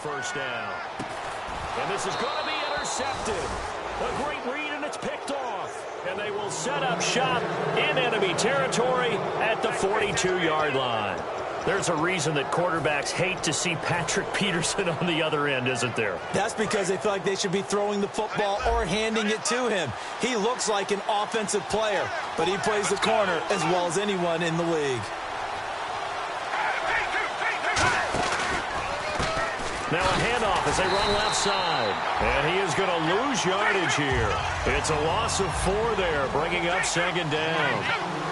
first down. And this is going to be intercepted. A great read, and it's picked off. And they will set up shop in enemy territory at the 42-yard line. There's a reason that quarterbacks hate to see Patrick Peterson on the other end, isn't there? That's because they feel like they should be throwing the football or handing it to him. He looks like an offensive player, but he plays the corner as well as anyone in the league. Now a handoff as they run left side. And he is going to lose yardage here. It's a loss of 4 there, bringing up second down.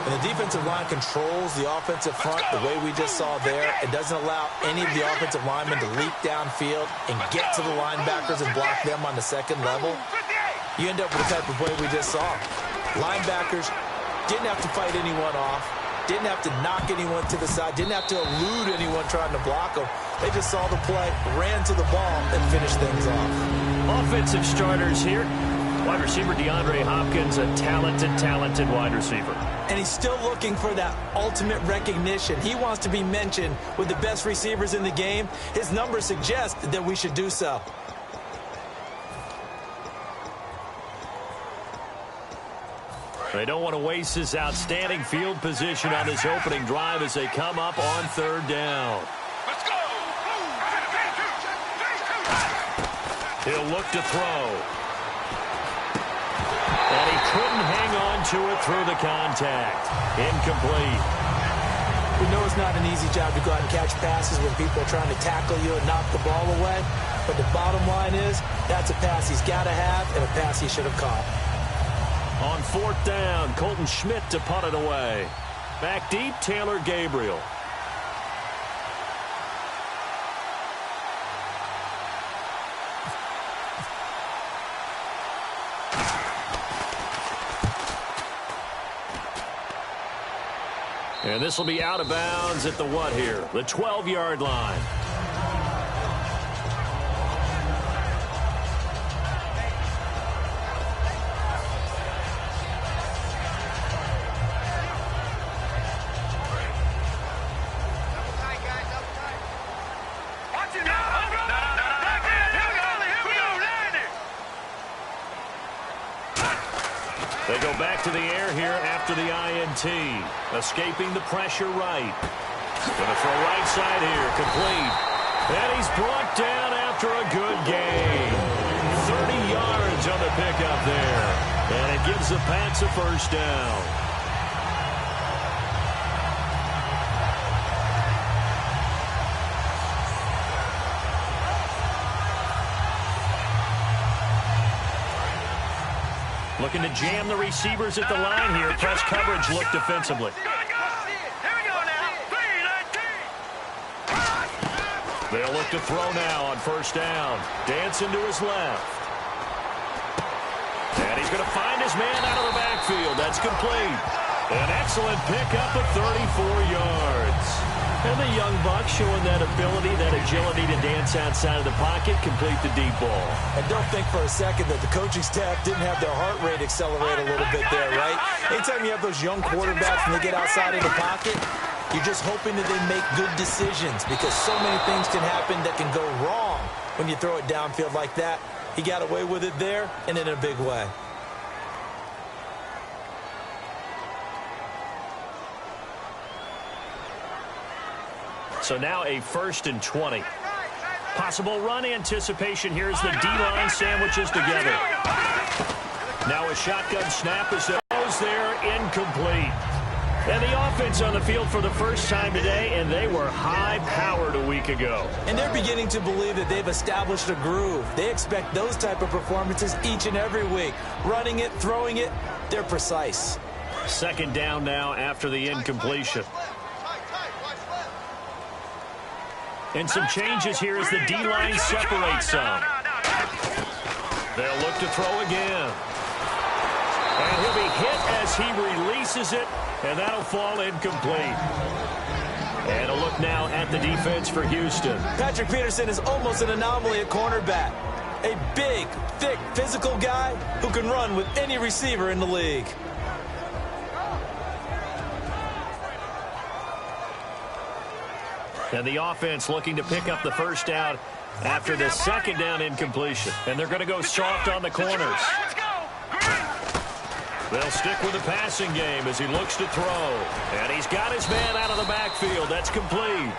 And the defensive line controls the offensive front the way we just saw there. It doesn't allow any of the offensive linemen to leap downfield and get to the linebackers and block them on the second level. You end up with the type of play we just saw. Linebackers didn't have to fight anyone off, didn't have to knock anyone to the side, didn't have to elude anyone trying to block them. They just saw the play, ran to the ball, and finished things off. Offensive starters here. Wide receiver DeAndre Hopkins, a talented wide receiver. And he's still looking for that ultimate recognition. He wants to be mentioned with the best receivers in the game. His numbers suggest that we should do so. They don't want to waste this outstanding field position on this opening drive as they come up on third down. Let's go! He'll look to throw. And he couldn't hang on to it through the contact. Incomplete. We know it's not an easy job to go out and catch passes when people are trying to tackle you and knock the ball away. But the bottom line is, that's a pass he's got to have and a pass he should have caught. On fourth down, Colton Schmidt to punt it away. Back deep, Taylor Gabriel. And this will be out of bounds at the what here? The 12-yard line. They go back to the air here after the INT. Escaping the pressure right. Going to throw right side here. Complete. And he's brought down after a good gain. 30 yards on the pickup there. And it gives the Pats a first down. Looking to jam the receivers at the line here. Press coverage look defensively. They'll look to throw now on first down. Dancing to his left. And he's going to find his man out of the backfield. That's complete. An excellent pickup of 34 yards. And the young buck showing that ability, that agility to dance outside of the pocket, complete the deep ball. And don't think for a second that the coaching staff didn't have their heart rate accelerate a little bit there, right? Anytime you have those young quarterbacks and they get outside of the pocket, you're just hoping that they make good decisions because so many things can happen that can go wrong when you throw it downfield like that. He got away with it there and in a big way. So now a 1st and 20. Possible run anticipation here as the D-line sandwiches together. Now a shotgun snap as it goes there, incomplete. And the offense on the field for the first time today, and they were high-powered a week ago. And they're beginning to believe that they've established a groove. They expect those type of performances each and every week. Running it, throwing it, they're precise. Second down now after the incompletion. And some changes here as the D-line separates some. They'll look to throw again. And he'll be hit as he releases it, and that'll fall incomplete. And a look now at the defense for Houston. Patrick Peterson is almost an anomaly at cornerback. A big, thick, physical guy who can run with any receiver in the league. And the offense looking to pick up the first down after the second down incompletion. And they're going to go soft on the corners. They'll stick with the passing game as he looks to throw. And he's got his man out of the backfield. That's complete.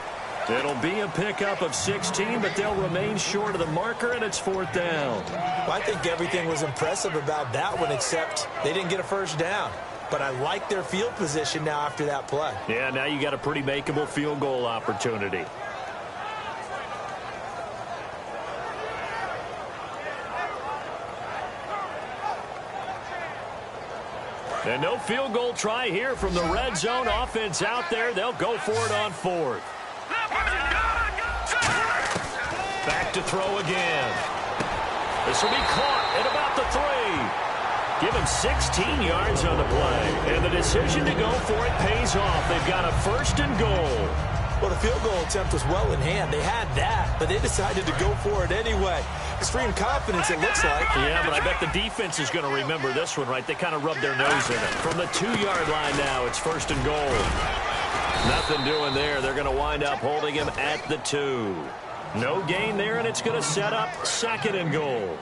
It'll be a pickup of 16, but they'll remain short of the marker, and it's fourth down. Well, I think everything was impressive about that one, except they didn't get a first down. But I like their field position now after that play. Yeah, now you got a pretty makeable field goal opportunity. And no field goal try here from the red zone offense out there. They'll go for it on fourth. Back to throw again. This will be caught at about the 3. Give him 16 yards on the play. And the decision to go for it pays off. They've got a first and goal. Well, the field goal attempt was well in hand. They had that, but they decided to go for it anyway. Extreme confidence, it looks like. Yeah, but I bet the defense is going to remember this one, right? They kind of rubbed their nose in it. From the 2-yard line now, it's first and goal. Nothing doing there. They're going to wind up holding him at the 2. No gain there, and it's going to set up second and goal.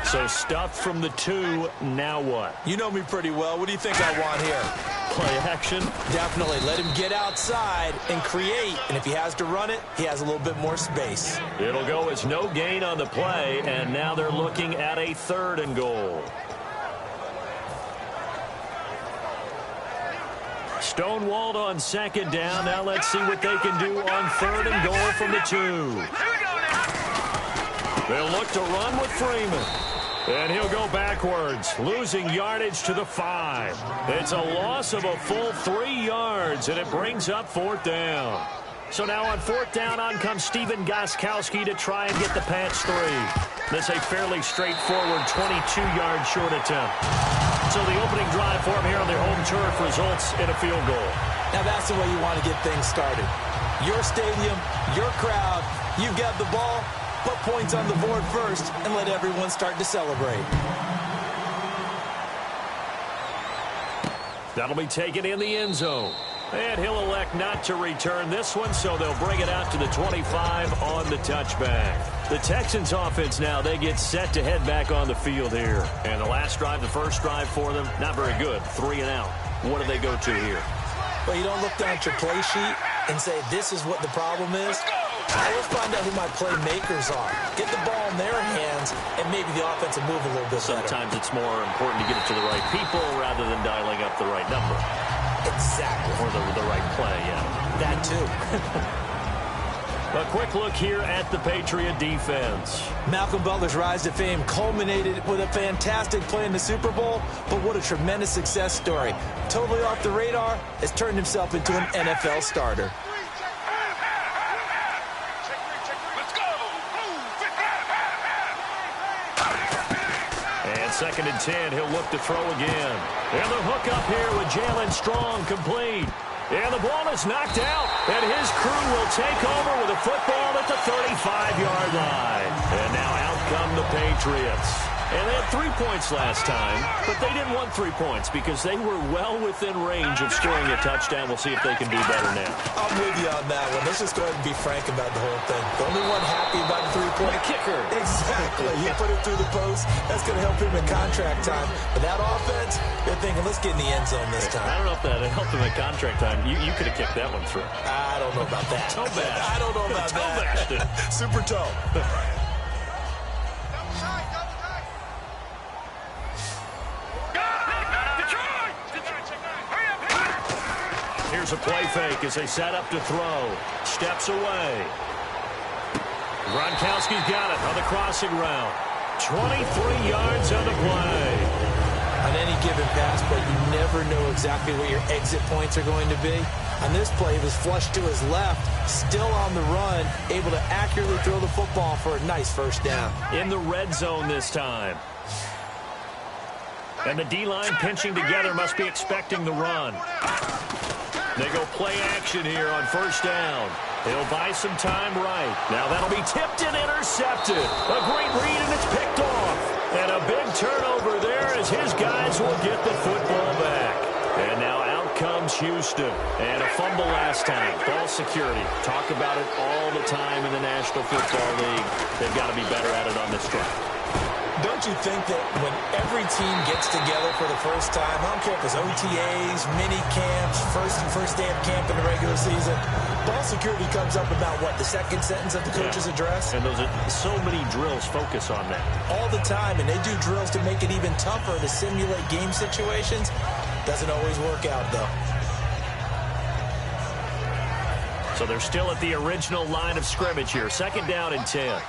So stuffed from the 2, now what? You know me pretty well. What do you think I want here? Play action? Definitely. Let him get outside and create. And if he has to run it, he has a little bit more space. It'll go as no gain on the play, and now they're looking at a third and goal. Stonewalled on second down. Now let's see what they can do on third and goal from the 2. They'll look to run with Freeman. And he'll go backwards, losing yardage to the 5. It's a loss of a full 3 yards, and it brings up fourth down. So now on fourth down, on comes Steven Gostkowski to try and get the Pats 3. This a fairly straightforward 22-yard short attempt. So the opening drive for him here on their home turf results in a field goal. Now that's the way you want to get things started. Your stadium, your crowd, you've got the ball. Put points on the board first and let everyone start to celebrate. That'll be taken in the end zone. And he'll elect not to return this one, so they'll bring it out to the 25 on the touchback. The Texans offense now, they get set to head back on the field here. And the last drive, the first drive for them, not very good. 3 and out. What do they go to here? Well, you don't look down at your play sheet and say, this is what the problem is. Now let's find out who my playmakers are. Get the ball in their hands, and maybe the offense will move a little bit better. Sometimes it's more important to get it to the right people rather than dialing up the right number. Exactly. Or the right play, yeah. That too. A quick look here at the Patriot defense. Malcolm Butler's rise to fame culminated with a fantastic play in the Super Bowl, but what a tremendous success story. Totally off the radar, has turned himself into an NFL starter. Second and 10, he'll look to throw again. And the hook up here with Jalen Strong complete. And the ball is knocked out, and his crew will take over with a football at the 35-yard line. And now out come the Patriots. And they had 3 points last time, but they didn't want 3 points because they were well within range of scoring a touchdown. We'll see if they can do better now. I'm with you on that one. Let's just go ahead and be frank about the whole thing. The only one happy about the 3-point kicker. Exactly. He put it through the post. That's going to help him in contract time. But that offense, they're thinking, let's get in the end zone this time. I don't know if that helped him in contract time. You could have kicked that one through. I don't know about that. Toe bash. I don't know about toe that. Bashed it. Super toe. Here's a play fake as they set up to throw. Steps away. Gronkowski's got it on the crossing route. 23 yards on the play. On any given pass, but you never know exactly where your exit points are going to be. On this play, it was flushed to his left, still on the run, able to accurately throw the football for a nice first down. In the red zone this time. And the D-line pinching together, must be expecting the run. They go play action here on first down. He'll buy some time right. Now that'll be tipped and intercepted. A great read, and it's picked off. And a big turnover there as his guys will get the football back. And now out comes Houston. And a fumble fumble last time. Ball security. Talk about it all the time in the National Football League. They've got to be better at it on this drive. Don't you think that when every team gets together for the first time, I don't care if it's OTAs, mini camps, first day of camp in the regular season, ball security comes up about what, the second sentence of the coach's address? And those are so many drills focus on that. All the time, and they do drills to make it even tougher to simulate game situations. Doesn't always work out, though. So they're still at the original line of scrimmage here. 2nd down and 10.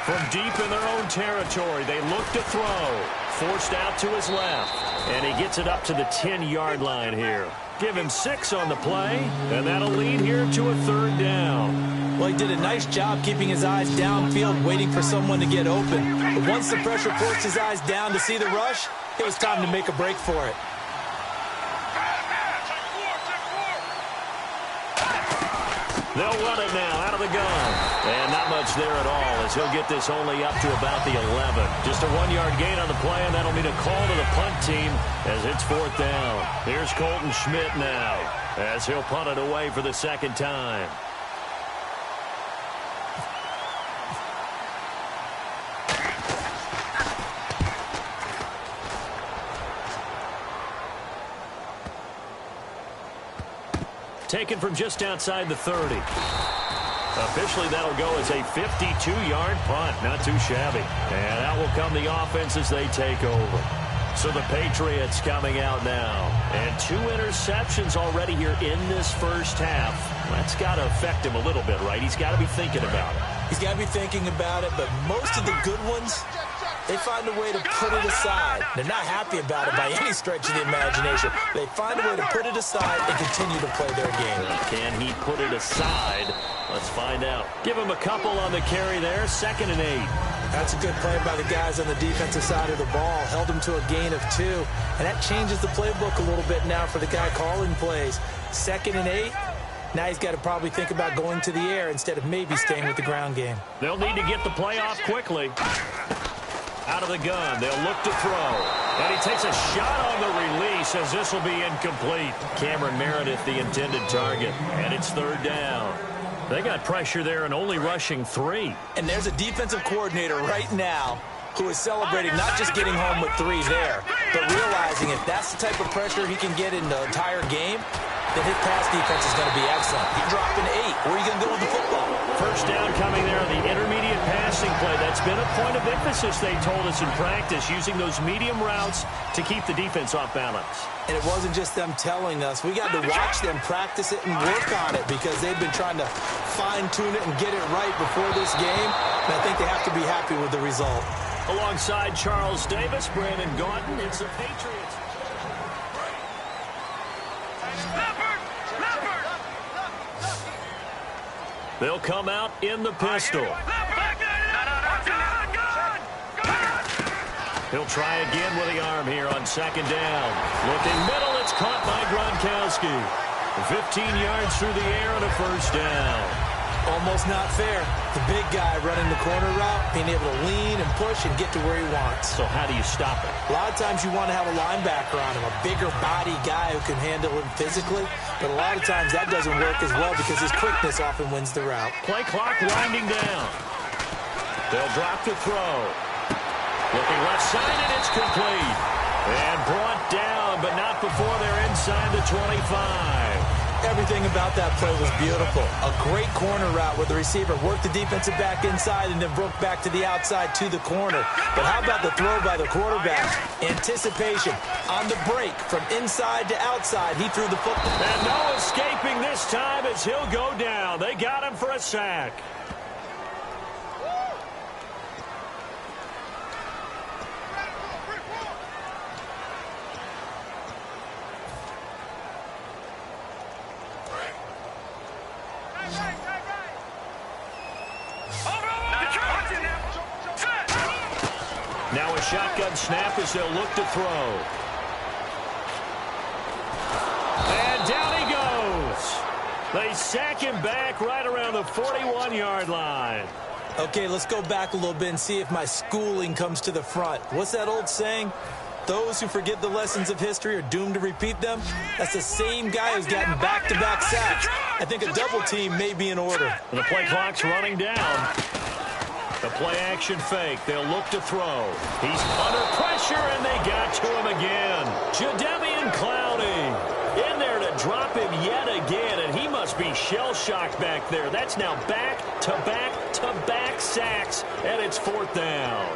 From deep in their own territory, they look to throw. Forced out to his left. And he gets it up to the 10-yard line here. Give him 6 on the play, and that'll lead here to a 3rd down. Well, he did a nice job keeping his eyes downfield, waiting for someone to get open. But once the pressure forced his eyes down to see the rush, it was time to make a break for it. They'll run it now out of the gun. And not much there at all as he'll get this only up to about the 11. Just a 1-yard gain on the play, and that'll mean a call to the punt team as it's 4th down. Here's Colton Schmidt now as he'll punt it away for the 2nd time. Taken from just outside the 30. Officially, that'll go as a 52-yard punt. Not too shabby. And out will come the offense as they take over. So the Patriots coming out now. And 2 interceptions already here in this first half. That's got to affect him a little bit, right? He's got to be thinking about it. He's got to be thinking about it, but most of the good ones, they find a way to put it aside. They're not happy about it by any stretch of the imagination. They find a way to put it aside and continue to play their game. Can he put it aside? Let's find out. Give him a couple on the carry there. 2nd and 8. That's a good play by the guys on the defensive side of the ball. Held him to a gain of 2. And that changes the playbook a little bit now for the guy calling plays. 2nd and 8. Now he's got to probably think about going to the air instead of maybe staying with the ground game. They'll need to get the play off quickly. Out of the gun, they'll look to throw. And he takes a shot on the release as this will be incomplete. Cameron Meredith, the intended target. And it's 3rd down. They got pressure there and only rushing 3. And there's a defensive coordinator right now who is celebrating not just getting home with 3 there, but realizing if that's the type of pressure he can get in the entire game, then his pass defense is going to be excellent. You're dropping 8. Where are you going to go with the football? 1st down coming there on the intermediate passing play. That's been a point of emphasis, they told us in practice, using those medium routes to keep the defense off balance. And it wasn't just them telling us. We got to watch them practice it and work on it because they've been trying to fine-tune it and get it right before this game. And I think they have to be happy with the result. Alongside Charles Davis, Brandon Gaunton, it's the Patriots. They'll come out in the pistol. He'll try again with the arm here on 2nd down. Looking middle, it's caught by Gronkowski. 15 yards through the air and a 1st down. Almost not fair. The big guy running the corner route, being able to lean and push and get to where he wants. So how do you stop it? A lot of times you want to have a linebacker on him, a bigger body guy who can handle him physically. But a lot of times that doesn't work as well because his quickness often wins the route. Play clock winding down. They'll drop to throw. Looking left side, and it's complete. And brought down, but not before they're inside the 25. Everything about that play was beautiful. A great corner route where the receiver worked the defensive back inside and then broke back to the outside to the corner. But how about the throw by the quarterback? Anticipation on the break from inside to outside. He threw the football. And no escaping this time as he'll go down. They got him for a sack. Now a shotgun snap as they'll look to throw. And down he goes. They sack him back right around the 41-yard line. Okay, let's go back a little bit and see if my schooling comes to the front. What's that old saying? Those who forget the lessons of history are doomed to repeat them. That's the same guy who's gotten back-to-back sacks. I think a double team may be in order. The play clock's running down. The play-action fake. They'll look to throw. He's under pressure, and they got to him again. Jadeveon Clowney in there to drop him yet again, and he must be shell-shocked back there. That's now back-to-back-to-back sacks, and it's 4th down.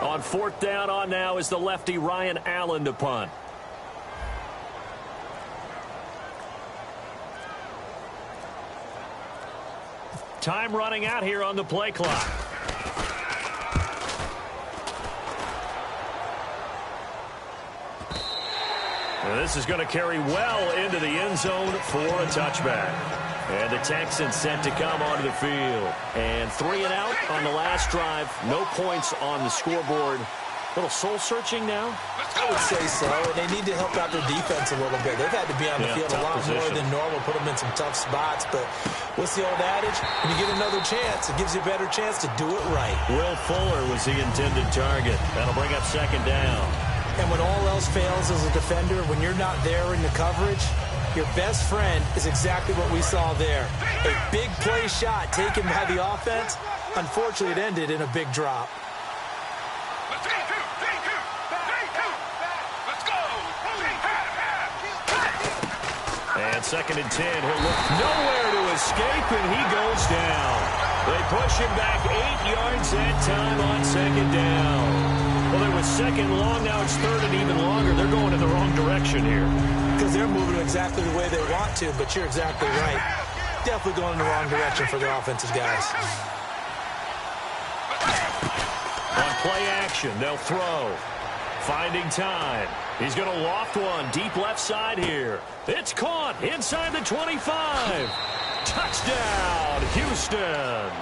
On 4th down on now is the lefty Ryan Allen to punt. Time running out here on the play clock. And this is going to carry well into the end zone for a touchback. And the Texans set to come onto the field. And 3 and out on the last drive. No points on the scoreboard. A little soul-searching now? I would say so. And they need to help out their defense a little bit. They've had to be on the field a lot more than normal, put them in some tough spots. But what's the old adage? When you get another chance, it gives you a better chance to do it right. Will Fuller was the intended target. That'll bring up 2nd down. And when all else fails as a defender, when you're not there in the coverage, your best friend is exactly what we saw there. A big play shot taken by the offense. Unfortunately, it ended in a big drop. And 2nd and 10. He'll look nowhere to escape, and he goes down. They push him back 8 yards that time on 2nd down. Well, it was 2nd long. Now it's 3rd and even longer. They're going in the wrong direction here. Because they're moving exactly the way they want to, but you're exactly right. Definitely going in the wrong direction for the offensive guys. On play action, they'll throw. Finding time. He's going to loft one deep left side here. It's caught inside the 25. Touchdown, Houston.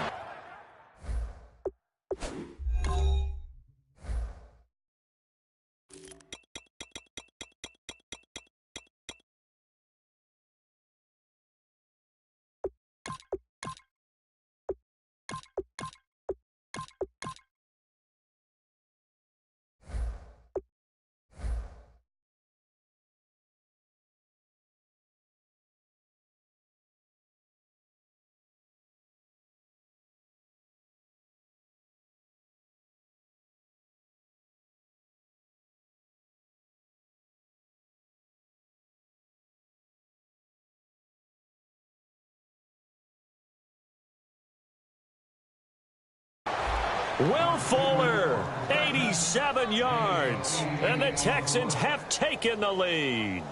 Will Fuller, 87 yards, and the Texans have taken the lead.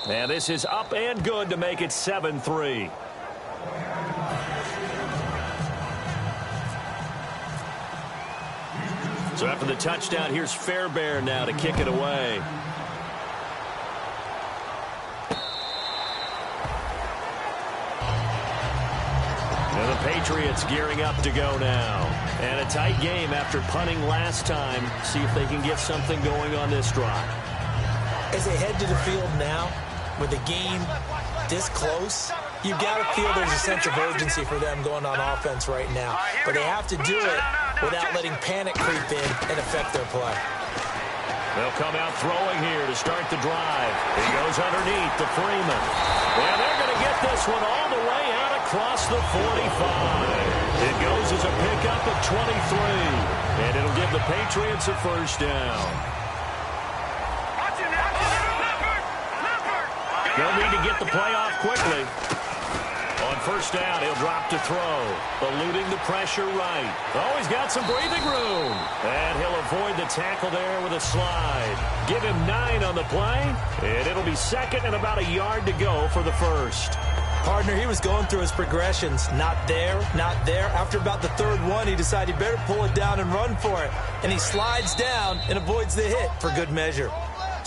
And this is up and good to make it 7-3. So after the touchdown, here's Fairbairn now to kick it away. And the Patriots gearing up to go now. And a tight game after punting last time. See if they can get something going on this drive. As they head to the field now, with the game this close, you've got to feel there's a sense of urgency for them going on offense right now. But they have to do it without letting panic creep in and affect their play. They'll come out throwing here to start the drive. He goes underneath to Freeman. And they're going to get this one all the way out across the 45. It goes as a pickup of 23. And it'll give the Patriots a first down. They'll need to get the play off quickly. On first down, he'll drop to throw. Eluding the pressure right. Oh, he's got some breathing room. And he'll avoid the tackle there with a slide. Give him 9 on the play. And it'll be second and about a yard to go for the first. Partner, he was going through his progressions. Not there, not there. After about the third one, he decided he better pull it down and run for it. And he slides down and avoids the hit for good measure.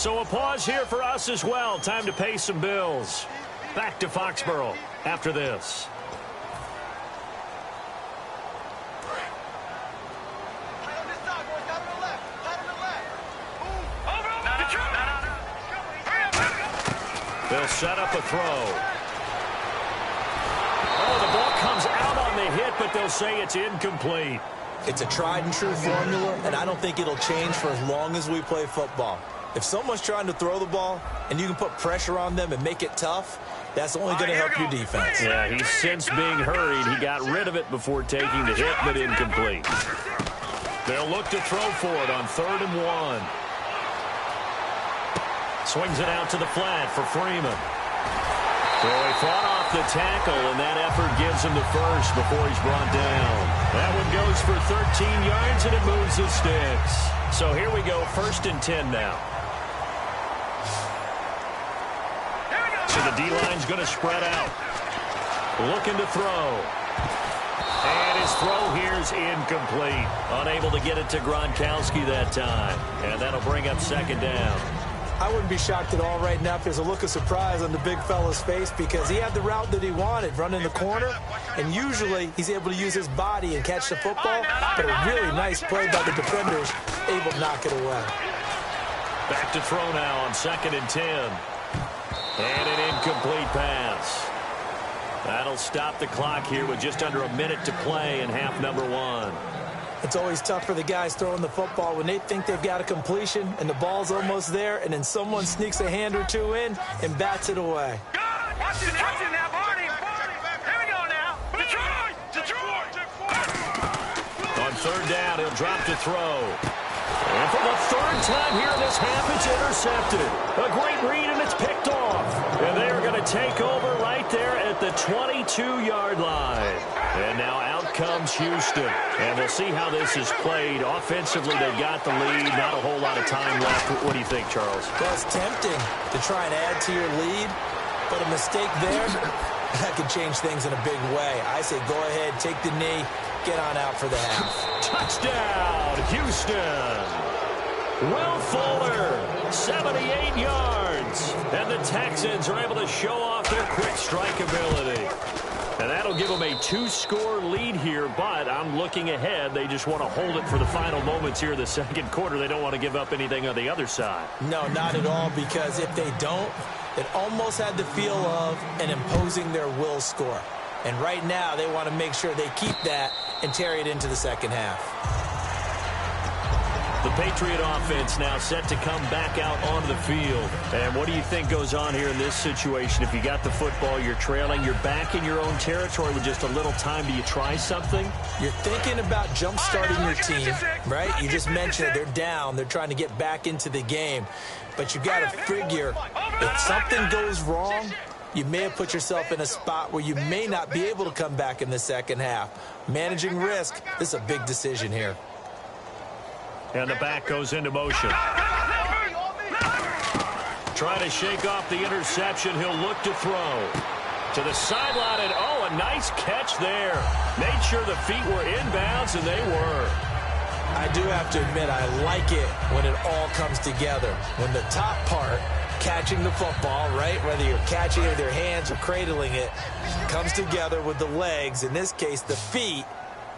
So a pause here for us as well. Time to pay some bills. Back to Foxborough after this. They'll set up a throw. Oh, the ball comes out on the hit, but they'll say it's incomplete. It's a tried and true formula, and I don't think it'll change for as long as we play football. If someone's trying to throw the ball and you can put pressure on them and make it tough, that's only going to help your defense. Yeah, he's since being hurried. He got rid of it before taking the hit, but incomplete. They'll look to throw for it on 3rd and 1. Swings it out to the flat for Freeman. So he fought off the tackle, and that effort gives him the first before he's brought down. That one goes for 13 yards, and it moves the sticks. So here we go, 1st and 10 now. So the D-line's going to spread out. Looking to throw. And his throw here is incomplete. Unable to get it to Gronkowski that time. And that'll bring up 2nd down. I wouldn't be shocked at all right now if there's a look of surprise on the big fella's face because he had the route that he wanted, running the corner, and usually he's able to use his body and catch the football, but a really nice play by the defenders, able to knock it away. Back to throw now on 2nd and 10. And an incomplete pass. That'll stop the clock here with just under a minute to play in half number 1. It's always tough for the guys throwing the football when they think they've got a completion and the ball's almost there, and then someone sneaks a hand or two in and bats it away. Watch it now, Barney. Here we go now. Detroit. On 3rd down, he'll drop to throw. And for the 3rd time here in this half, it's intercepted. A great read, and it's picked off. And they are going to take over right there at the 22-yard line. And now out comes Houston. And we'll see how this is played. Offensively, they've got the lead. Not a whole lot of time left. What do you think, Charles? Well, it's tempting to try and add to your lead, but a mistake there, that could change things in a big way. I say go ahead, take the knee, get on out for the half. Touchdown, Houston. Will Fuller, 78 yards. And the Texans are able to show off their quick strike ability. And that'll give them a 2-score lead here, but I'm looking ahead. They just want to hold it for the final moments here in the 2nd quarter. They don't want to give up anything on the other side. No, not at all, because if they don't, it almost had the feel of an imposing their will score. And right now, they want to make sure they keep that and carry it into the 2nd half. The Patriot offense now set to come back out onto the field. And what do you think goes on here in this situation? If you got the football, you're trailing, you're back in your own territory with just a little time. Do you try something? You're thinking about jump-starting your team, right? You just mentioned it. They're down. They're trying to get back into the game. But you got to figure if something goes wrong, you may have put yourself in a spot where you may not be able to come back in the 2nd half. Managing risk, this is a big decision here. And the back goes into motion. Trying to shake off the interception. He'll look to throw. To the sideline, and oh, a nice catch there. Made sure the feet were inbounds, and they were. I do have to admit, I like it when it all comes together. When the top part, catching the football, right, whether you're catching it with your hands or cradling it, comes together with the legs, in this case, the feet,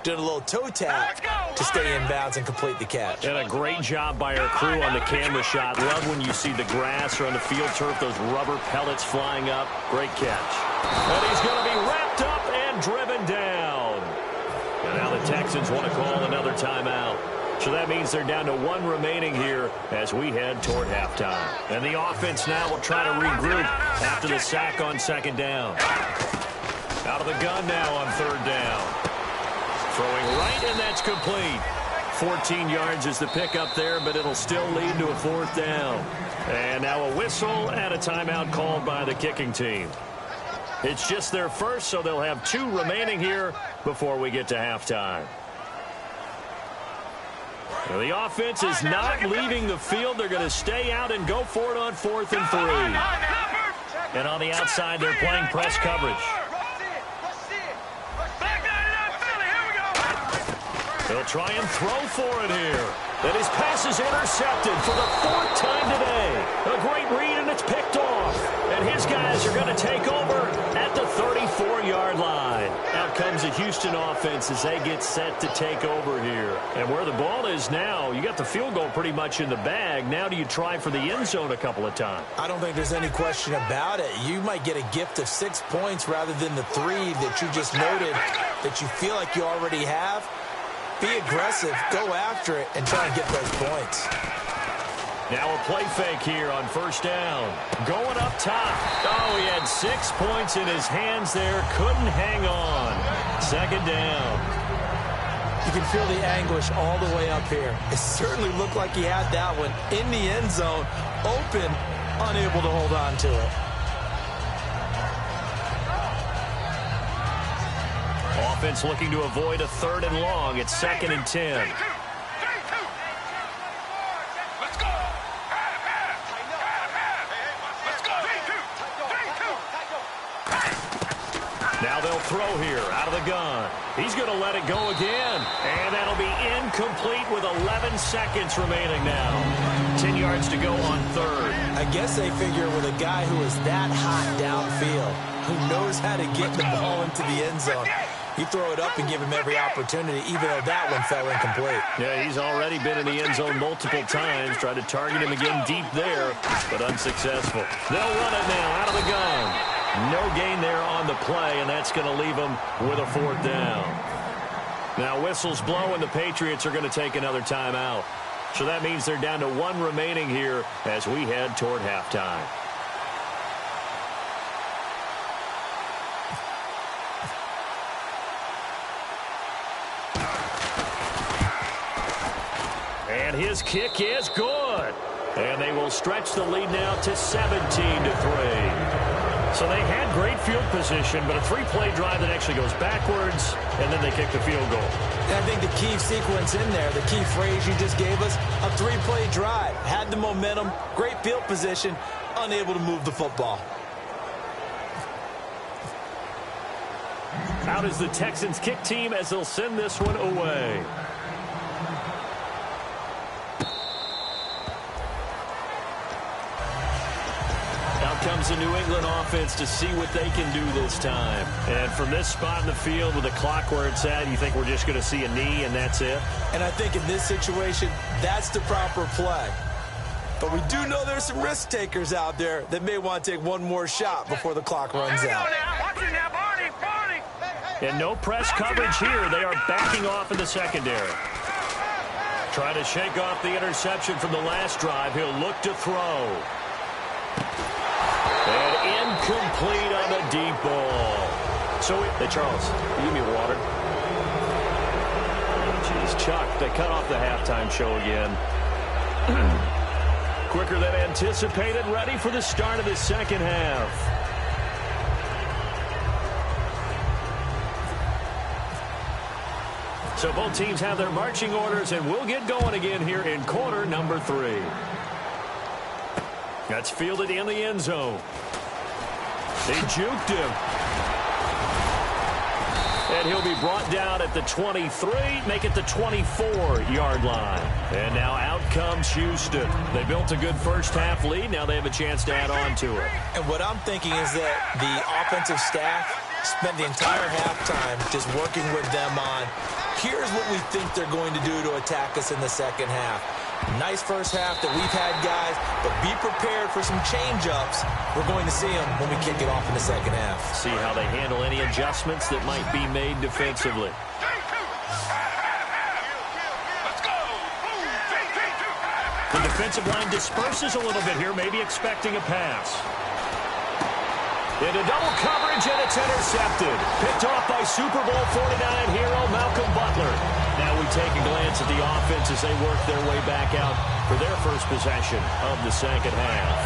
doing a little toe tap to stay in bounds and complete the catch. And a great job by our crew on the camera shot. Love when you see the grass or on the field turf, those rubber pellets flying up. Great catch. And he's going to be wrapped up and driven down. And now the Texans want to call another timeout. So that means they're down to 1 remaining here as we head toward halftime. And the offense now will try to regroup after the sack on 2nd down. Out of the gun now on 3rd down. Throwing right, and that's complete. 14 yards is the pickup there, but it'll still lead to a 4th down. And now a whistle and a timeout called by the kicking team. It's just their first, so they'll have 2 remaining here before we get to halftime. Now the offense is not leaving the field. They're going to stay out and go for it on 4th and 3. And on the outside, they're playing press coverage. They'll try and throw for it here. And his pass is intercepted for the 4th time today. A great read, and it's picked off. And his guys are going to take over at the 34-yard line. Out comes the Houston offense as they get set to take over here. And where the ball is now, you got the field goal pretty much in the bag. Now do you try for the end zone a couple of times? I don't think there's any question about it. You might get a gift of 6 points rather than the 3 that you just noted that you feel like you already have. Be aggressive, go after it, and try to get those points. Now a play fake here on 1st down. Going up top. Oh, he had 6 points in his hands there. Couldn't hang on. 2nd down. You can feel the anguish all the way up here. It certainly looked like he had that one in the end zone, open, unable to hold on to it. Offense looking to avoid a 3rd and long. It's 2nd and 10. Now they'll throw here out of the gun. He's going to let it go again. And that'll be incomplete with 11 seconds remaining now. 10 yards to go on 3rd. I guess they figure with a guy who is that hot downfield, who knows how to get the ball into the end zone, you throw it up and give him every opportunity, even though that one fell incomplete. Yeah, he's already been in the end zone multiple times. Tried to target him again deep there, but unsuccessful. They'll run it now out of the gun. No gain there on the play, and that's going to leave them with a 4th down. Now whistles blow, and the Patriots are going to take another timeout. So that means they're down to 1 remaining here as we head toward halftime. And his kick is good. And they will stretch the lead now to 17-3. So they had great field position, but a 3-play drive that actually goes backwards, and then they kick the field goal. And I think the key sequence in there, the key phrase you just gave us, a 3-play drive. Had the momentum, great field position, unable to move the football. Out is the Texans kick team as they'll send this one away. Comes the New England offense to see what they can do this time. And from this spot in the field with the clock where it's at, you think we're just going to see a knee and that's it? And I think in this situation, that's the proper play. But we do know there's some risk takers out there that may want to take one more shot before the clock runs out. And no press coverage here. They are backing off in the secondary. Trying to shake off the interception from the last drive. He'll look to throw. And incomplete on the deep ball. So, hey, Charles, give me water. Jeez, Chuck, they cut off the halftime show again. Quicker than anticipated, ready for the start of the 2nd half. So both teams have their marching orders, and we'll get going again here in quarter number 3. That's fielded in the end zone. They juked him. And he'll be brought down at the 23, make it the 24-yard line. And now out comes Houston. They built a good first-half lead. Now they have a chance to add on to it. And what I'm thinking is that the offensive staff spent the entire halftime just working with them on, here's what we think they're going to do to attack us in the 2nd half. Nice first half that we've had, guys, but be prepared for some change-ups. We're going to see them when we kick it off in the 2nd half. See how they handle any adjustments that might be made defensively. The defensive line disperses a little bit here, maybe expecting a pass. Into double coverage, and it's intercepted. Picked off by Super Bowl 49 hero Malcolm Butler. Now we take a glance at the offense as they work their way back out for their first possession of the 2nd half.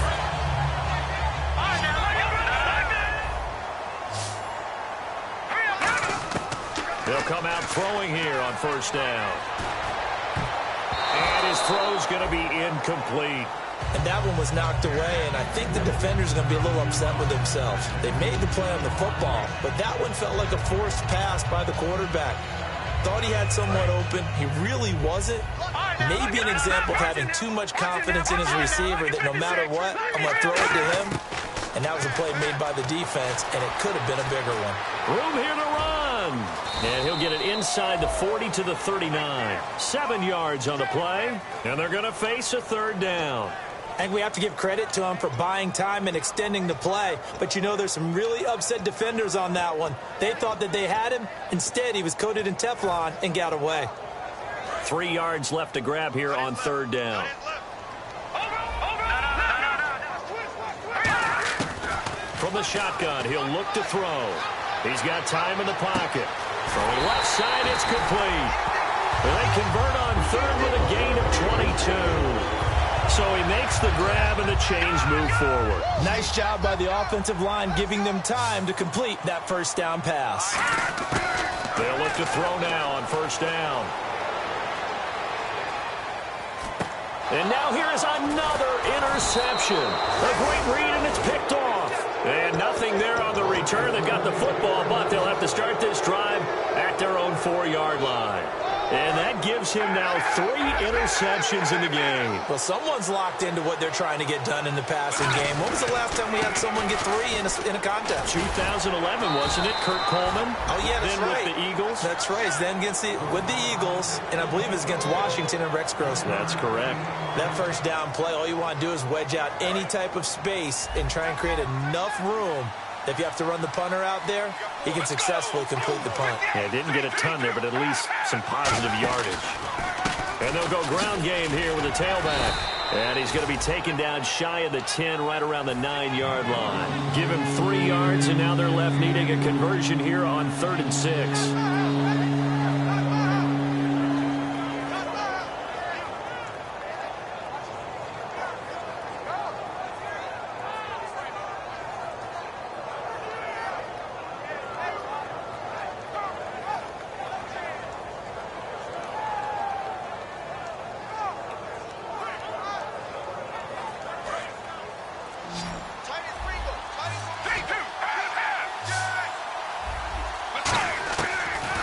They'll come out throwing here on 1st down. And his throw's going to be incomplete. And that one was knocked away, and I think the defender's going to be a little upset with themselves. They made the play on the football, but that one felt like a forced pass by the quarterback. thought he had someone open. He really wasn't. Maybe an example of having too much confidence in his receiver that no matter what, I'm going to throw it to him. And that was a play made by the defense, and it could have been a bigger one. Room here to run. And he'll get it inside the 40 to the 39. 7 yards on the play, and they're going to face a third down. I think we have to give credit to him for buying time and extending the play. But, you know, there's some really upset defenders on that one. They thought that they had him. Instead, he was coated in Teflon and got away. 3 yards left to grab here on third down. From the shotgun, he'll look to throw. He's got time in the pocket. Throwing left side, it's complete. They convert on third with a gain of 22. So he makes the grab and the chains move forward. Nice job by the offensive line giving them time to complete that first down pass. They'll look to throw now on first down. And now here is another interception. A great read, and it's picked off. And nothing there on the return. They've got the football, but they'll have to start this drive at their own 4-yard line. And that gives him now 3 interceptions in the game. Well, someone's locked into what they're trying to get done in the passing game. When was the last time we had someone get 3 in a contest? 2011, wasn't it? Kurt Coleman. Oh, yeah, that's then right. With the Eagles. That's right. Then with the Eagles, and I believe it's against Washington and Rex Grossman. That's correct. That first down play, all you want to do is wedge out any type of space and try and create enough room. If you have to run the punter out there, he can successfully complete the punt. Yeah, didn't get a ton there, but at least some positive yardage. And they'll go ground game here with a tailback. And he's going to be taken down shy of the 10, right around the 9-yard line. Give him 3 yards, and now they're left needing a conversion here on 3rd and 6.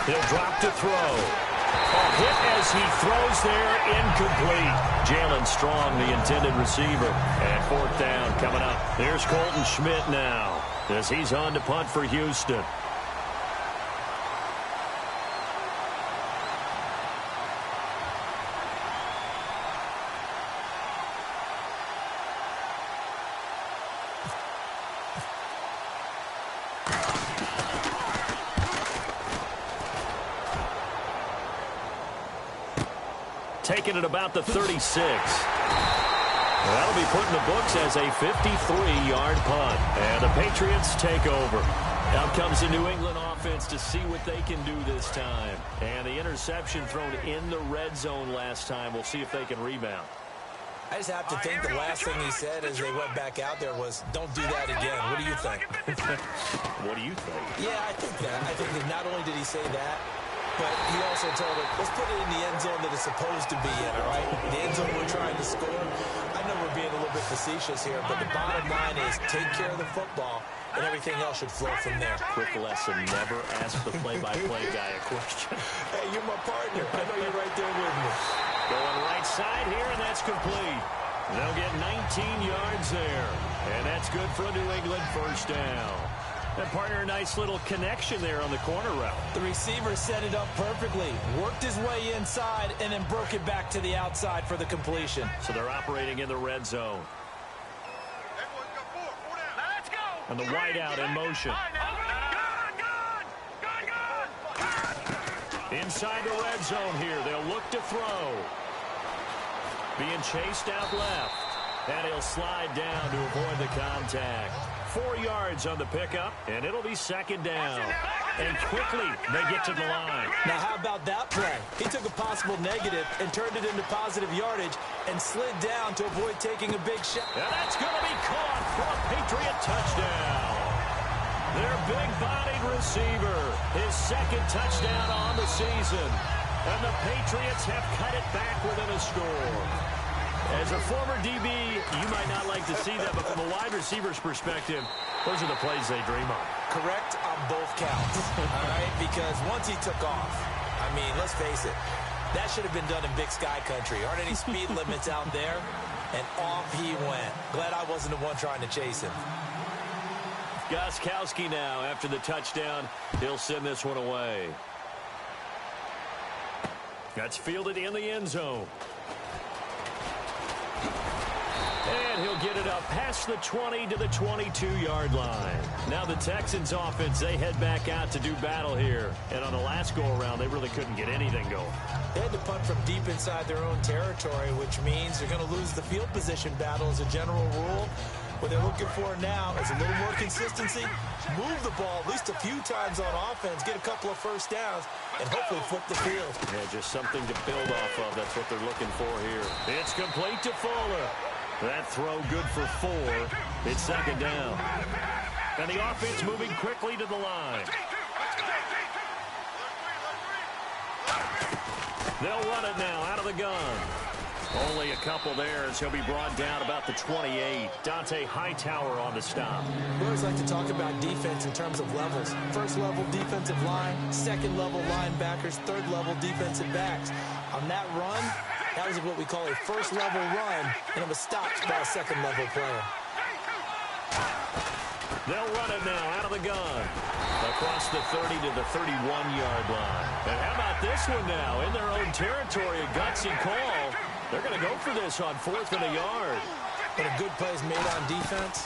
He'll drop to throw. A hit as he throws there, incomplete. Jalen Strong, the intended receiver. And 4th down coming up. There's Colton Schmidt now as he's on to punt for Houston. Taking it about the 36. That'll be put in the books as a 53-yard punt. And the Patriots take over. Out comes the New England offense to see what they can do this time. And the interception thrown in the red zone last time. We'll see if they can rebound. I just have to think the last thing he said as they went back out there was, don't do that again. What do you think? What do you think? Yeah, I think that. I think that not only did he say that, but he also told him, let's put it in the end zone that it's supposed to be in, all right? The end zone we're trying to score. I know we're being a little bit facetious here, but the bottom line is take care of the football, and everything else should flow from there. Quick lesson, never ask the play-by-play guy a question. Hey, you're my partner. I know you're right there with me. Going right side here, and that's complete. They'll get 19 yards there, and that's good for a New England first down. And partner, a nice little connection there on the corner route. The receiver set it up perfectly, worked his way inside, and then broke it back to the outside for the completion. So they're operating in the red zone. Let's go. And the wideout in motion. Inside the red zone here, they'll look to throw. Being chased out left. And he'll slide down to avoid the contact. 4 yards on the pickup, and it'll be 2nd down. And quickly, they get to the line. Now, how about that play? He took a possible negative and turned it into positive yardage and slid down to avoid taking a big shot. And that's going to be caught for a Patriot touchdown. Their big-bodied receiver, his 2nd touchdown on the season. And the Patriots have cut it back within a score. As a former DB, you might not like to see that, but from a wide receiver's perspective, those are the plays they dream of. Correct on both counts, all right? Because once he took off, I mean, let's face it, that should have been done in Big Sky Country. Aren't any speed limits out there? And off he went. Glad I wasn't the one trying to chase him. Gostkowski now, after the touchdown, he'll send this one away. That's fielded in the end zone. And he'll get it up past the 20 to the 22-yard line. Now the Texans offense, they head back out to do battle here. And on the last go-around, they really couldn't get anything going. They had to punt from deep inside their own territory, which means they're going to lose the field position battle as a general rule. What they're looking for now is a little more consistency, move the ball at least a few times on offense, get a couple of first downs, and hopefully flip the field. Yeah, just something to build off of. That's what they're looking for here. It's complete to Fuller. That throw good for 4. It's second down. And the offense moving quickly to the line. They'll run it now out of the gun. Only a couple there as he'll be brought down about the 28. Dante Hightower on the stop. We always like to talk about defense in terms of levels. First level defensive line, second level linebackers, third level defensive backs. On that run, that was what we call a first level run, and it was stopped by a second level player. They'll run it now out of the gun. Across the 30 to the 31-yard line. And how about this one now? In their own territory, a gutsy call. They're going to go for this on 4th and a yard. When a good play is made on defense,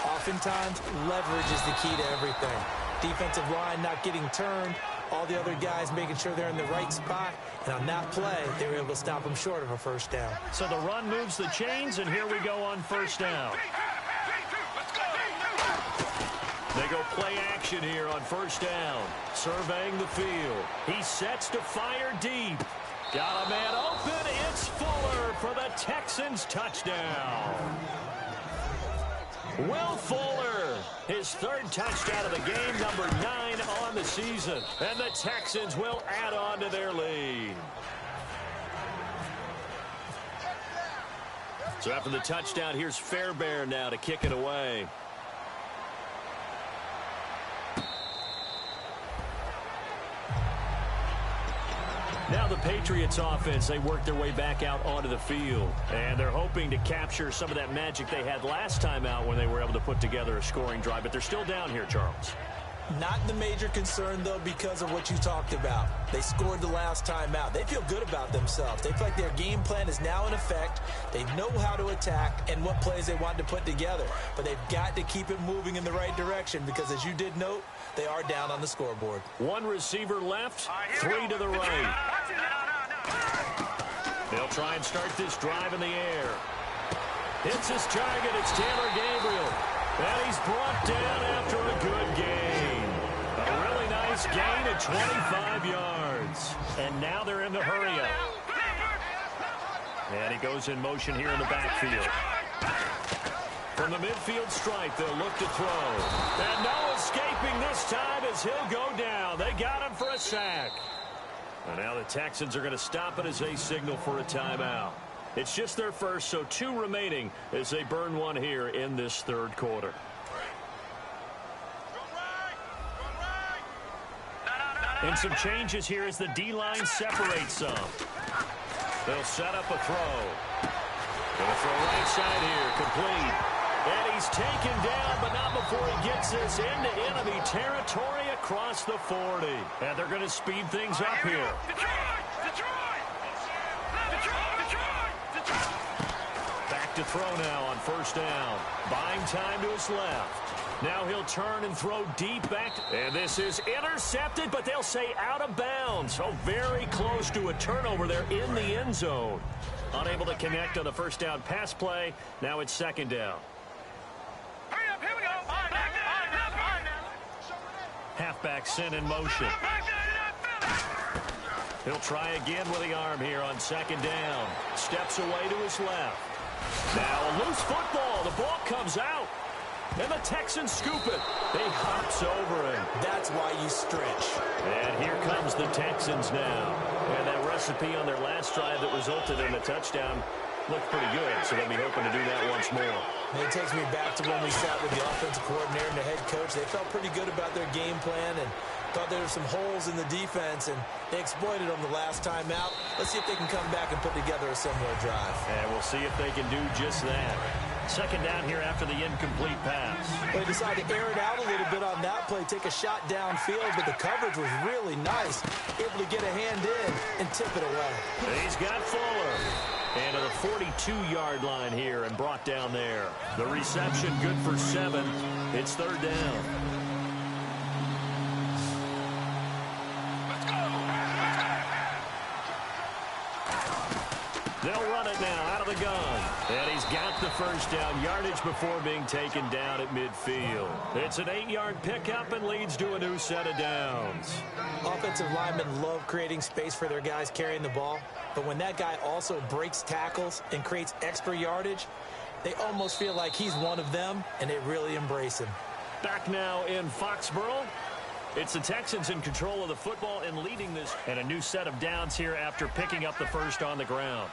oftentimes leverage is the key to everything. Defensive line not getting turned, all the other guys making sure they're in the right spot. And on that play, they were able to stop them short of a first down. So the run moves the chains, and here we go on first down. They go play action here on first down. Surveying the field. He sets to fire deep. Got a man open. It's Fuller for the Texans touchdown. Will Fuller, his 3rd touchdown of the game, number 9 on the season. And the Texans will add on to their lead. So after the touchdown, here's Fairbairn now to kick it away. Now the Patriots offense, they work their way back out onto the field. And they're hoping to capture some of that magic they had last time out when they were able to put together a scoring drive. But they're still down here, Charles. Not the major concern, though, because of what you talked about. They scored the last time out. They feel good about themselves. They feel like their game plan is now in effect. They know how to attack and what plays they want to put together. But they've got to keep it moving in the right direction because, as you did note, they are down on the scoreboard. 1 receiver left, 3 to the right. They'll try and start this drive in the air. Hits his target. It's Taylor Gabriel. And he's brought down after a good gain. A really nice gain at 25 yards. And now they're in the hurry-up. And he goes in motion here in the backfield. From the midfield stripe, they'll look to throw. And no escaping this time as he'll go down. They got him for a sack. And now the Texans are going to stop it as they signal for a timeout. It's just their first, so 2 remaining as they burn one here in this 3rd quarter. And some changes here as the D-line separates some. They'll set up a throw. Gonna throw right side here, complete. And he's taken down, but not before he gets this into enemy territory across the 40. And they're going to speed things up here. Back to throw now on first down. Buying time to his left. Now he'll turn and throw deep back. And this is intercepted, but they'll say out of bounds. So very close to a turnover there in the end zone. Unable to connect on the first down pass play. Now it's second down. Halfback sent in motion. He'll try again with the arm here on second down. Steps away to his left. Now a loose football. The ball comes out. And the Texans scoop it. He hops over him. That's why you stretch. And here comes the Texans now. And that recipe on their last drive that resulted in a touchdown looked pretty good, so they'll be hoping to do that once more. And it takes me back to when we sat with the offensive coordinator and the head coach. They felt pretty good about their game plan, and Thought there were some holes in the defense, and they exploited them the last time out. Let's see if they can come back and put together a similar drive. And we'll see if they can do just that. Second down here after the incomplete pass. They decided to air it out a little bit on that play, take a shot downfield, but the coverage was really nice. Able to get a hand in and tip it away. And he's got Fuller. And to the 42-yard line here and brought down there. The reception good for 7. It's third down. They'll run it now out of the gun. And he's got the first down yardage before being taken down at midfield. It's an 8-yard pickup and leads to a new set of downs. Offensive linemen love creating space for their guys carrying the ball. But when that guy also breaks tackles and creates extra yardage, they almost feel like he's one of them, and they really embrace him. Back now in Foxborough. It's the Texans in control of the football and leading this. And a new set of downs here after picking up the first on the ground.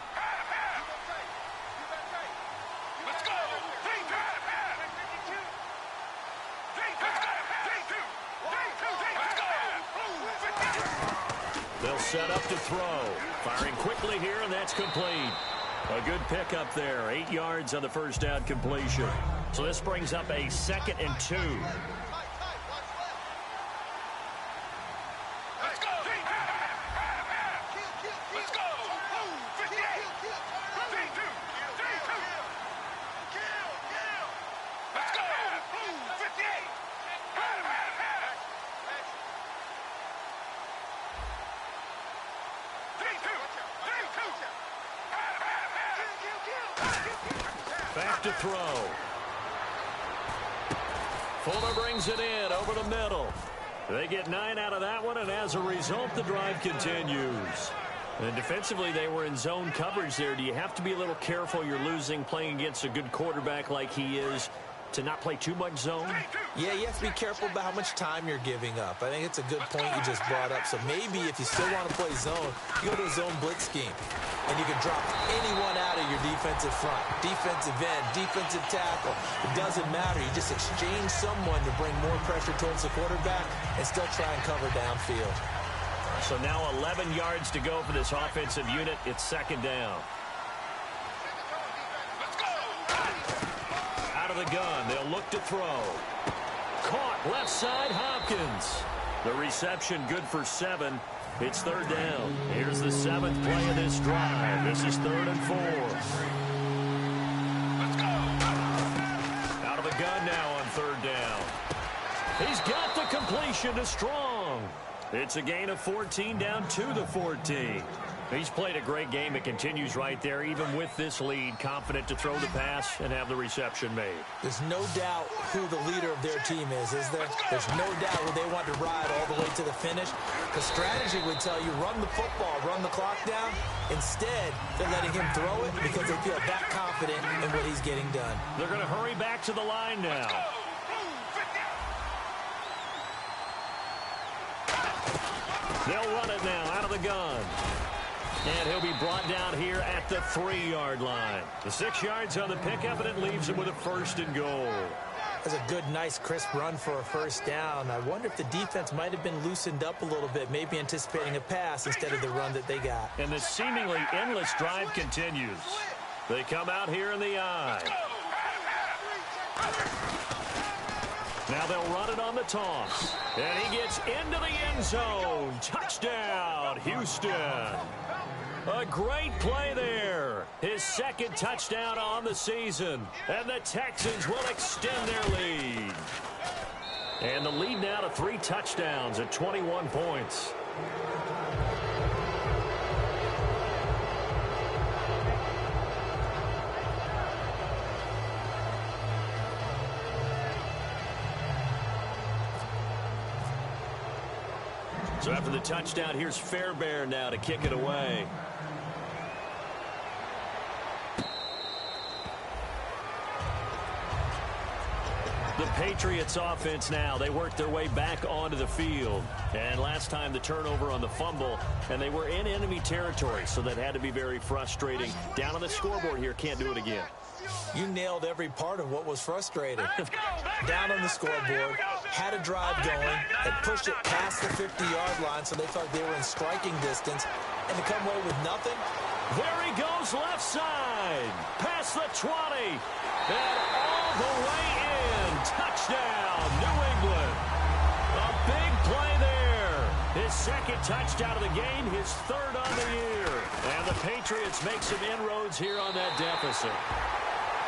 They'll set up to throw. Firing quickly here, and that's complete. A good pickup there. 8 yards on the first down completion. So this brings up a 2nd and 2. Back to throw. Fuller brings it in over the middle. They get 9 out of that one, and as a result, the drive continues. And defensively, they were in zone coverage there. Do you have to be a little careful? You're losing playing against a good quarterback like he is to not play too much zone? Yeah, you have to be careful about how much time you're giving up. I think it's a good point you just brought up. So maybe if you still want to play zone, you go to a zone blitz scheme. And you can drop anyone out of your defensive front, defensive end, defensive tackle. It doesn't matter. You just exchange someone to bring more pressure towards the quarterback and still try and cover downfield. So now 11 yards to go for this offensive unit. It's second down. Out of the gun. They'll look to throw. Caught left side, Hopkins. The reception good for 7. It's third down. Here's the 7th play of this drive. This is 3rd and 4. Let's go. Out of the gun now on 3rd down. He's got the completion to Strong. It's a gain of 14 down to the 14. He's played a great game. It continues right there, even with this lead. Confident to throw the pass and have the reception made. There's no doubt who the leader of their team is there? There's no doubt who they want to ride all the way to the finish. The strategy would tell you, run the football, run the clock down. Instead, they're letting him throw it because they feel that confident in what he's getting done. They're going to hurry back to the line now. They'll run it now out of the gun. And he'll be brought down here at the 3-yard line. The 6 yards on the pickup, and it leaves him with a 1st and goal. That's a good, nice, crisp run for a first down. I wonder if the defense might have been loosened up a little bit, maybe anticipating a pass instead of the run that they got. And this seemingly endless drive continues. They come out here in the eye. Now they'll run it on the toss. And he gets into the end zone. Touchdown, Houston. A great play there. His 2nd touchdown on the season. And the Texans will extend their lead. And the lead now to 3 touchdowns at 21 points. So after the touchdown, here's Fairbairn now to kick it away. The Patriots offense now, they work their way back onto the field. And last time the turnover on the fumble, and they were in enemy territory, so that had to be very frustrating. Down on the scoreboard here, can't do it again. You nailed every part of what was frustrating. Down on the scoreboard, had a drive going, had pushed it past the 50-yard line, so they felt like they were in striking distance, and to come away with nothing. There he goes left side, past the 20, and all the way in. Touchdown, New England. A big play there. His second touchdown of the game, his third on the year. And the Patriots make some inroads here on that deficit.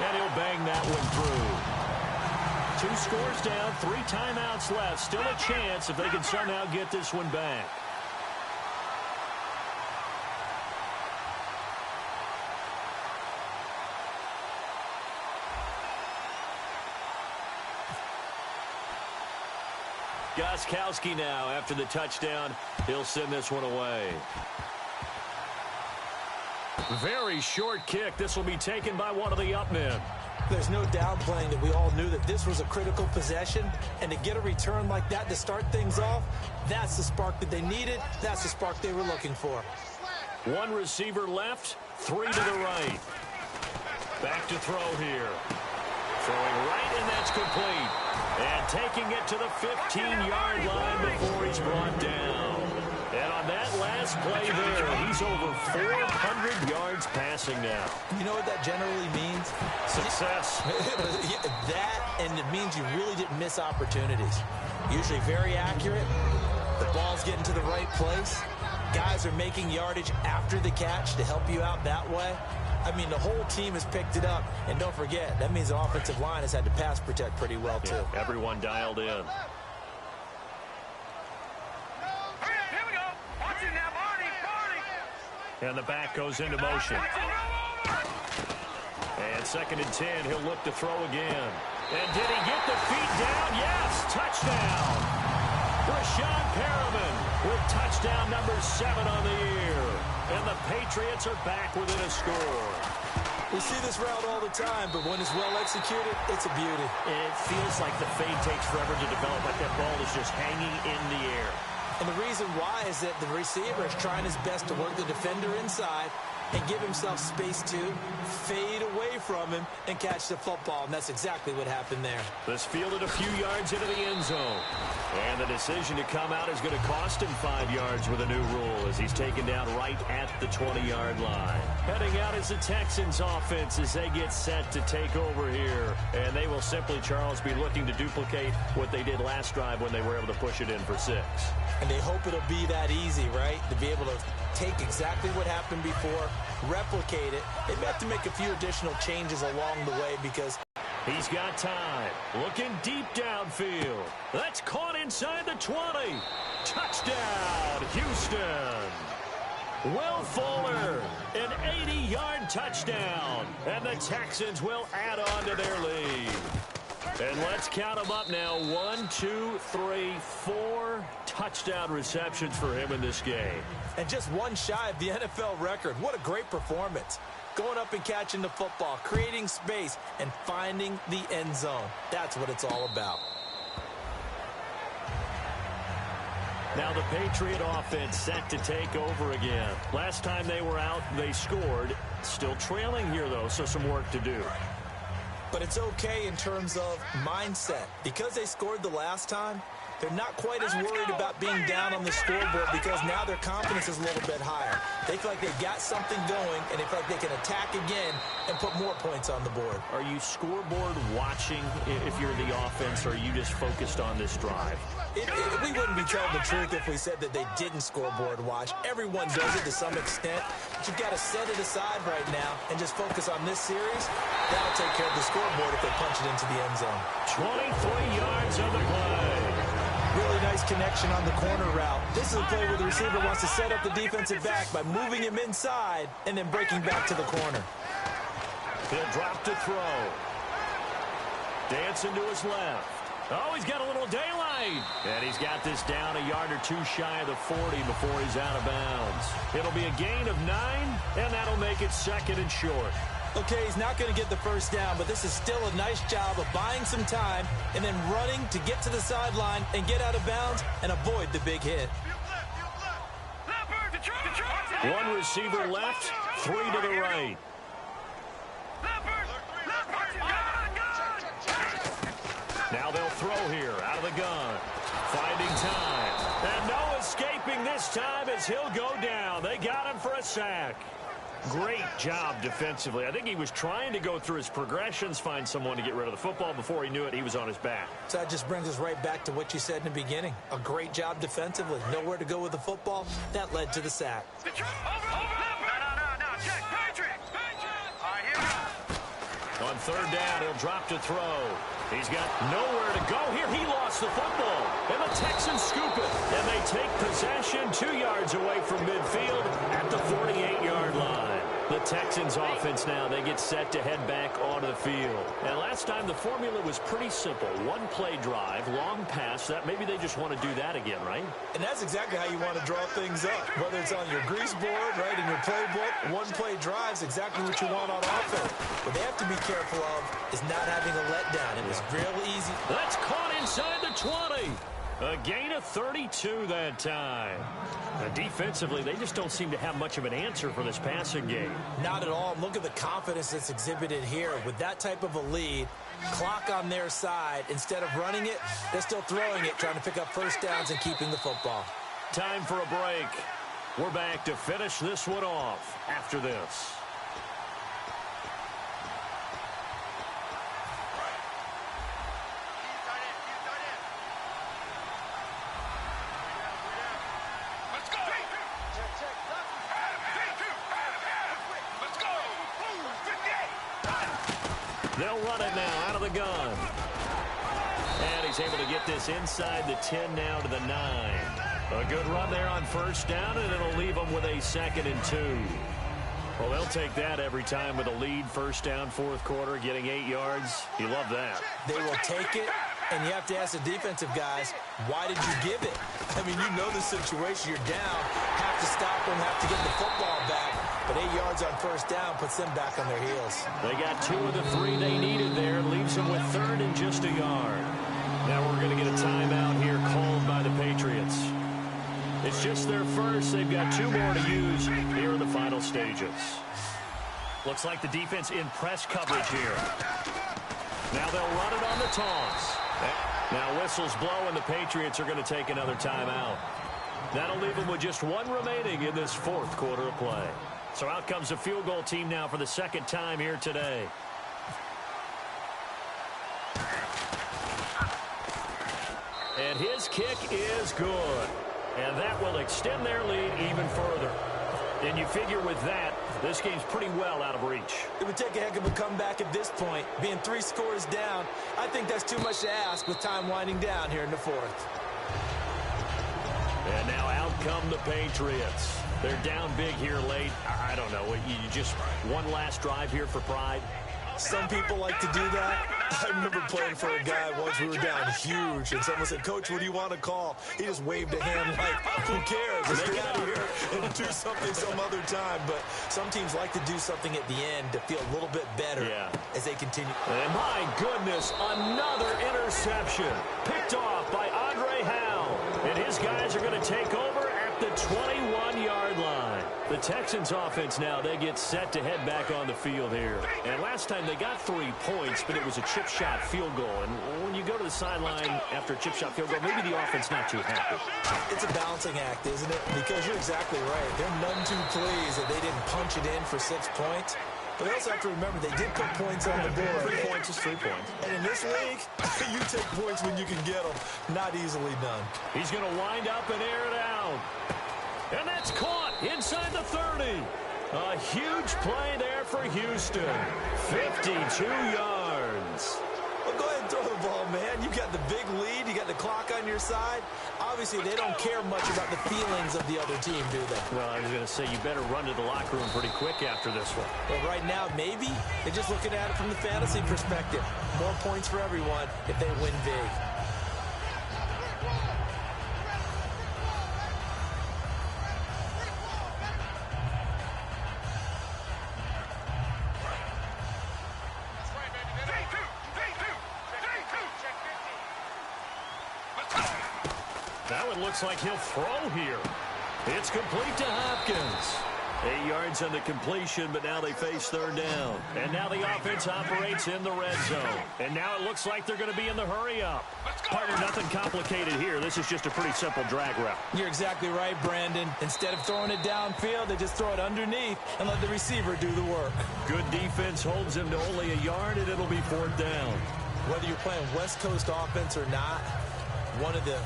And he'll bang that one through. 2 scores down, 3 timeouts left. Still a chance if they can somehow get this one back. Gostkowski now after the touchdown. He'll send this one away. Very short kick. This will be taken by one of the up men. There's no downplaying that we all knew that this was a critical possession, and to get a return like that to start things off, that's the spark that they needed. That's the spark they were looking for. 1 receiver left, 3 to the right. Back to throw here. Throwing right, and that's complete. And taking it to the 15-yard line before he's brought down. And on that last play there, he's over 400 yards passing now. You know what that generally means? Success. That, and it means you really didn't miss opportunities. Usually very accurate. The ball's getting to the right place. Guys are making yardage after the catch to help you out that way. I mean, the whole team has picked it up. And don't forget, that means the offensive line has had to pass protect pretty well, too. Yeah, everyone dialed in. Here we go. Watch it now, Barney. And the back goes into motion. And 2nd and 10, he'll look to throw again. And did he get the feet down? Yes, touchdown. Rashad Perriman with touchdown number 7 on the year. And the Patriots are back within a score. We see this route all the time, but when it's well executed, it's a beauty. It feels like the fade takes forever to develop, like that ball is just hanging in the air. And the reason why is that the receiver is trying his best to work the defender inside and give himself space to fade away from him and catch the football. And that's exactly what happened there. This fielded a few yards into the end zone. And the decision to come out is going to cost him 5 yards with a new rule as he's taken down right at the 20-yard line. Heading out is the Texans offense as they get set to take over here. And they will simply, Charles, be looking to duplicate what they did last drive when they were able to push it in for 6. And they hope it'll be that easy, right? To be able to take exactly what happened before, replicate it. They have to make a few additional changes along the way because he's got time. Looking deep downfield. That's caught inside the 20. Touchdown, Houston. Will Fuller, an 80-yard touchdown. And the Texans will add on to their lead. And let's count them up now. 1, 2, 3, 4 touchdown receptions for him in this game. And just one shy of the NFL record. What a great performance. Going up and catching the football, creating space, and finding the end zone. That's what it's all about. Now the Patriot offense set to take over again. Last time they were out, they scored. Still trailing here, though, so some work to do. But it's okay in terms of mindset. Because they scored the last time, they're not quite as worried about being down on the scoreboard because now their confidence is a little bit higher. They feel like they've got something going, and they feel like they can attack again and put more points on the board. Are you scoreboard watching if you're the offense, or are you just focused on this drive? We wouldn't be telling the truth if we said that they didn't scoreboard watch. Everyone does it to some extent. But you've got to set it aside right now and just focus on this series. That'll take care of the scoreboard if they punch it into the end zone. 23 yards on the play. Really nice connection on the corner route. This is a play where the receiver wants to set up the defensive back by moving him inside and then breaking back to the corner. He'll drop to throw. Dancing to his left. Oh, he's got a little daylight. And he's got this down a yard or 2 shy of the 40 before he's out of bounds. It'll be a gain of 9, and that'll make it 2nd and short. Okay, he's not going to get the first down, but this is still a nice job of buying some time and then running to get to the sideline and get out of bounds and avoid the big hit. 1 receiver left, 3 to the right. Now they'll throw here out of the gun. Finding time. And no escaping this time as he'll go down. They got him for a sack. Great job defensively. I think he was trying to go through his progressions, find someone to get rid of the football. Before he knew it, he was on his back. So that just brings us right back to what you said in the beginning. A great job defensively. Nowhere to go with the football. That led to the sack. No, check. Patrick. All right, here we go. On third down, he'll drop to throw. He's got nowhere to go here. He lost the football. And the Texans scoop it. And they take possession 2 yards away from midfield at the 48-yard line. The Texans offense now, they get set to head back onto the field. And last time the formula was pretty simple. One play drive, long pass. That maybe they just want to do that again, right? And that's exactly how you want to draw things up. Whether it's on your grease board, right, in your playbook, one play drive's exactly what you want on offense. What they have to be careful of is not having a letdown. It was real easy. That's caught inside the 20. A gain of 32 that time. Defensively, they just don't seem to have much of an answer for this passing game. Not at all. Look at the confidence that's exhibited here. With that type of a lead, clock on their side, instead of running it, they're still throwing it, trying to pick up first downs and keeping the football. Time for a break. We're back to finish this one off after this. They'll run it now out of the gun. And he's able to get this inside the 10 now to the 9. A good run there on first down, and it'll leave them with a 2nd and 2. Well, they'll take that every time with a lead. First down, fourth quarter, getting 8 yards. You love that. They will take it, and you have to ask the defensive guys, why did you give it? I mean, you know the situation. You're down, have to stop them, have to get the football back. But 8 yards on first down puts them back on their heels. They got 2 of the 3 they needed there. Leaves them with 3rd and just a yard. Now we're going to get a timeout here called by the Patriots. It's just their first. They've got 2 more to use here in the final stages. Looks like the defense in press coverage here. Now they'll run it on the toss. Now whistles blow, and the Patriots are going to take another timeout. That'll leave them with just 1 remaining in this fourth quarter of play. So out comes the field goal team now for the 2nd time here today. And his kick is good. And that will extend their lead even further. And you figure with that, this game's pretty well out of reach. It would take a heck of a comeback at this point. Being 3 scores down, I think that's too much to ask with time winding down here in the 4th. And now out come the Patriots. They're down big here late. I don't know. You just one last drive here for pride. Some people like to do that. I remember playing for a guy once. We were down huge, and someone said, "Coach, what do you want to call?" He just waved a hand like, who cares? Let's get out of here and do something some other time. But some teams like to do something at the end to feel a little bit better as they continue. And my goodness, another interception. Picked off by Andre Howell. And his guys are going to take over at the 21-yard line. The Texans offense now, they get set to head back on the field here. And last time they got 3 points, but it was a chip shot field goal. And when you go to the sideline after a chip shot field goal, maybe the offense not too happy. It's a balancing act, isn't it? Because you're exactly right. They're none too pleased that they didn't punch it in for 6 points. But they also have to remember they did put points on the board. 3 points is 3 points. And in this league, you take points when you can get them. Not easily done. He's going to wind up and air it out. And that's caught inside the 30. A huge play there for Houston. 52 yards. Well, go ahead and throw the ball, man. You got the big lead. You got the clock on your side. Obviously, they don't care much about the feelings of the other team, do they? Well, I was going to say, you better run to the locker room pretty quick after this one. But right now, maybe they're just looking at it from the fantasy perspective. More points for everyone if they win big. That one looks like he'll throw here. It's complete to Hopkins. 8 yards on the completion, but now they face third down. And now the offense operates in the red zone. And now it looks like they're going to be in the hurry-up. Partner, nothing complicated here. This is just a pretty simple drag route. You're exactly right, Brandon. Instead of throwing it downfield, they just throw it underneath and let the receiver do the work. Good defense holds him to only a yard, and it'll be fourth down. Whether you're playing West Coast offense or not, one of the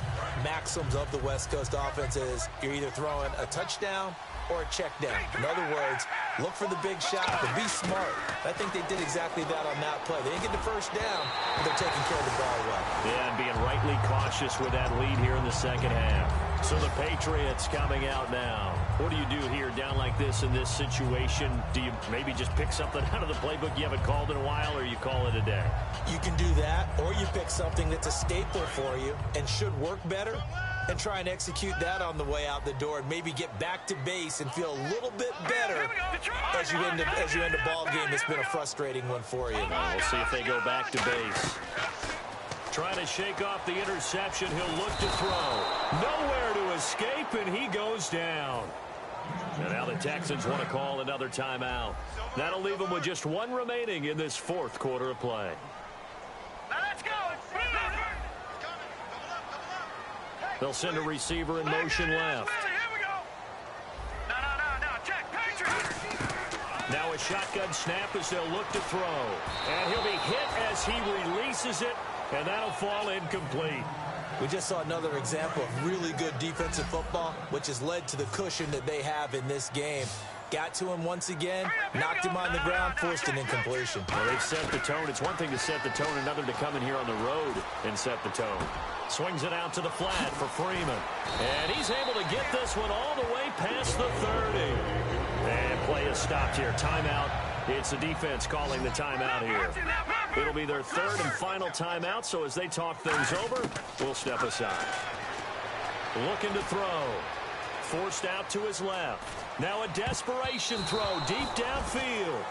maxims of the West Coast offense is you're either throwing a touchdown or a check down. In other words, look for the big shot, but be smart. I think they did exactly that on that play. They didn't get the first down, but they're taking care of the ball well. Yeah, and being rightly cautious with that lead here in the second half. So the Patriots coming out now. What do you do here down like this in this situation? Do you maybe just pick something out of the playbook you haven't called in a while, or you call it a day? You can do that, or you pick something that's a staple for you and should work better and try and execute that on the way out the door and maybe get back to base and feel a little bit better as you end a ball game that's been a frustrating one for you. We'll see if they go back to base. Trying to shake off the interception. He'll look to throw. Nowhere to escape, and he goes down. And now the Texans want to call another timeout. That'll leave them with just one remaining in this fourth quarter of play. Now let's go. They'll send a receiver in motion left. Here we go. No. Check. Patriots. Now a shotgun snap as they'll look to throw. And he'll be hit as he releases it, and that'll fall incomplete. We just saw another example of really good defensive football, which has led to the cushion that they have in this game. Got to him once again, knocked him on the ground, forced an incompletion. Well, they've set the tone. It's one thing to set the tone, another to come in here on the road and set the tone. Swings it out to the flat for Freeman. And he's able to get this one all the way past the 30. And play is stopped here. Timeout. It's the defense calling the timeout here. It'll be their third and final timeout, so as they talk things over, we'll step aside. Looking to throw. Forced out to his left. Now a desperation throw deep downfield.